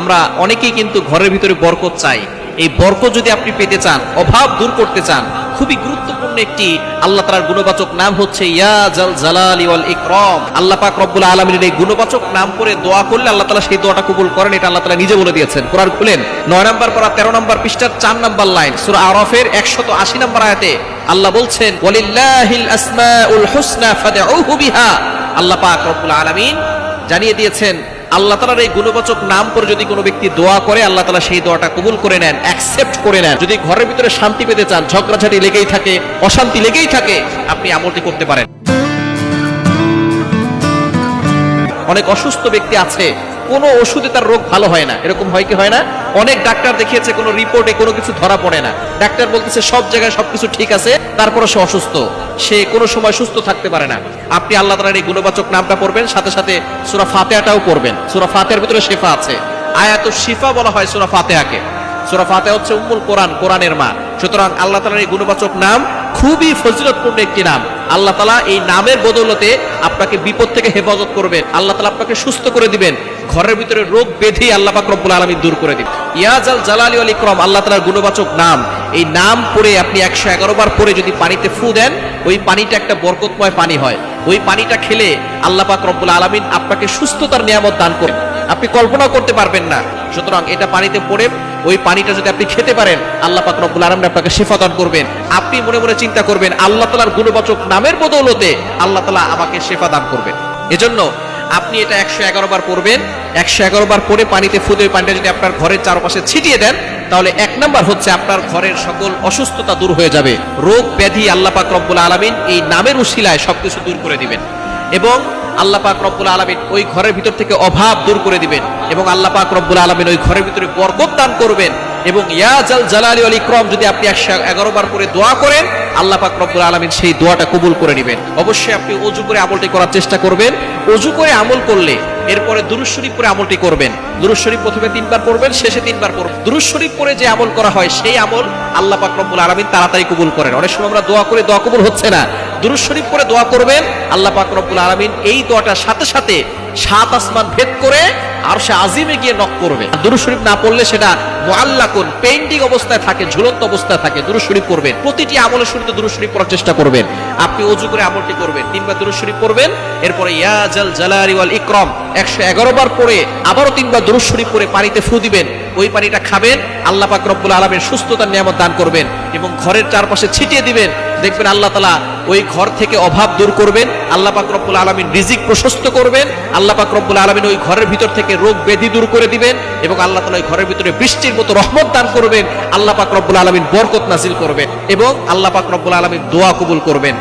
আমরা অনেকেই কিন্তু ঘরের ভিতরে বরকত চাই। এই বরকত যদি আপনি পেতে চান, অভাব দূর করতে চান, খুবই গুরুত্বপূর্ণ একটি আল্লাহ তাআলার গুণবাচক নাম হচ্ছে ইয়া জাল জালালি ওয়াল ইকরাম। আল্লাহ পাক রব্বুল আলামিনের এই গুণবাচক নাম করে দোয়া করলে আল্লাহ তাআলা সেই দোয়াটা কবুল করেন। এটা আল্লাহ তাআলা নিজে বলে দিয়েছেন। কোরআন খুলেন 9 নম্বর পারা 13 নম্বর পৃষ্ঠার 4 নম্বর লাইন, সূরা আরাফের 180 নম্বর আয়াতে আল্লাহ বলছেন ওয়ালিল্লাহিল আসমাউল হুসনা ফাদউহু বিহা। আল্লাহ পাক রব্বুল আলামিন জানিয়ে দিয়েছেন আল্লাহ তাআলার এই গুণবাচক নাম করে যদি কোনো ব্যক্তি দোয়া করে আল্লাহ তাআলা সেই দোয়াটা কবুল করে নেন, অ্যাকসেপ্ট করে নেন। যদি ঘরের ভিতরে শান্তি পেতে চান, ঝগড়াঝাটি লেগেই থাকে, অশান্তি লেগেই থাকে, আপনি আমলটি করতে পারেন। অনেক অসুস্থ ব্যক্তি আছে, কোনো ওষুধে তার রোগ ভালো হয় না, এরকম হয় কি হয় না? অনেক ডাক্তার দেখিয়েছে, কোনো রিপোর্টে কোনো কিছু ধরা পড়ে না। ডাক্তার বলতেছে সব জায়গায় সবকিছু ঠিক আছে, তারপরে সে অসুস্থ, সে কোনো সময় সুস্থ থাকতে পারে না। আপনি আল্লাহ তাআলার এই গুণবাচক নামটা পড়বেন, সাথে সাথে সূরা ফাতিহাটাও পড়বেন। সূরা ফাতিহার ভিতরে শিফা আছে, আয়াতুশ শিফা বলা হয় সূরা ফাতিহাকে। সূরা ফাতিহা হচ্ছে উম্মুল কোরআন, কোরআনের মা। সুতরাং আল্লাহ তাআলার এই গুণবাচক নাম খুবই ফজিলতপূর্ণ একটি নাম। আল্লাহ তাআলা এই নামের বদৌলতে আপনাকে বিপদ থেকে হেফাজত করবেন, আল্লাহ তাআলা আপনাকে সুস্থ করে দিবেন, ঘরের ভিতরে রোগ ব্যাধি আল্লাহ পাক রব্বুল আলামিন দূর করে দিবেন। ইয়া জাল জালালি ওয়াল ইকরাম আল্লাহ তাআলার গুণবাচক নাম। এই নাম পড়ে আপনি 111 বার পরে যদি পানিতে ফু দেন, ওই পানিটা একটা বরকতময় পানি হয়। ওই পানিটা খেলে আল্লাহ পাক রব্বুল আলামিন আপনাকে সুস্থতার নিয়ামত দান করেন, আপনি কল্পনা করতে পারবেন না। সুতরাং এটা পানিতে পড়ে ওই পানিটা যদি আপনি খেতে পারেন, আল্লাহ পাক রব্বুল আলামিন আপনাকে শিফা দান করবেন। আপনি মনে মনে চিন্তা করবেন আল্লাহ তাআলার গুণবাচক নামের বদৌলতে আল্লাহ তাআলা আমাকে শিফা দান করবেন। এজন্য আপনি এটা 111 বার পড়বেন। 111 বার পরে পানিতে ফু দিয়ে পানিটা যদি আপনার ঘরের চারপাশে ছিটিয়ে দেন, তাহলে 1 নাম্বার হচ্ছে আপনার ঘরের সকল অসুস্থতা দূর হয়ে যাবে। রোগ ব্যাধি আল্লাহ পাক রব্বুল আলামিন এই নামের উসিলায় সবকিছু দূর করে দিবেন, এবং আল্লাহ পাক রব্বুল আলামিন ওই ঘরের ভিতর থেকে অভাব দূর করে দিবেন, এবং আল্লাহ পাক রব্বুল আলামিন ওই ঘরের ভিতরে বরকত দান করবেন। এবং ইয়া জাল জালালি ওয়াল ইকরাম যদি আপনি 111 বার করে দোয়া করেন, আল্লাহ পাক রব্বুল আলামিন সেই দোয়াটা কবুল করে নেবেন। অবশ্যই আপনি ওযু করে আমলটি করার চেষ্টা করবেন। ওযু করে আমল করলে এরপরে দুরূদ শরীফ পড়ে আমলটি করবেন। দুরূদ শরীফ প্রথমে 3 বার পড়বেন, শেষে 3 বার পড়বেন। দুরূদ শরীফ পড়ে যে আমল করা হয় সেই আমল আল্লাহ পাক রব্বুল আলামিন তাড়াতাড়ি কবুল করেন। অনেক সময় আমরা দোয়া করে দোয়া কবুল হচ্ছে না, দুরূদ শরীফ পড়ে দোয়া করবেন, আল্লাহ পাক রব্বুল আলামিন এই দোয়াটার সাথে সাথে 7 আসমান ভেদ করে আরশে আজিমে গিয়ে নক করবে। দুরূদ শরীফ না পড়লে সেটা মুআল্লাকুন, পেইন্টিং অবস্থায় থাকে, ঝুলন্ত অবস্থায় থাকে। দুরূদ শরীফ পড়বেন, প্রতিটি আমলের শুরুতে দুরূদ শরীফ পড়ার চেষ্টা করবেন। আপনি ওযু করে আমলটি করবেন, 3 বার দুরূদ শরীফ পড়বেন, এরপরে ইয়া জাল জালালি ওয়াল ইকরাম 111 বার পড়ে আবারও 3 বার দুরূদ শরীফ পড়ে পানিতে ফু দিবেন। ওই পানিটা খাবেন, আল্লাহ পাক রব্বুল আলামিন সুস্থতার নিয়ামত দান করবেন, এবং ঘরের চারপাশে ছিটিয়ে দিবেন। দেখবেন আল্লাহ তাআলা ওই ঘর থেকে অভাব দূর করবেন, আল্লাহ পাক রব্বুল আলামিন রিজিক প্রশস্ত করবেন, আল্লাহ পাক রব্বুল আলামিন ওই ঘরের ভিতর থেকে রোগ ব্যাধি দূর করে দিবেন, এবং আল্লাহ তাআলা ওই ঘরের ভিতরে বৃষ্টির মতো রহমত দান করবেন, আল্লাহ পাক রব্বুল আলামিন বরকত নাজিল করবেন, এবং আল্লাহ পাক রব্বুল আলামিন দোয়া কবুল করবেন।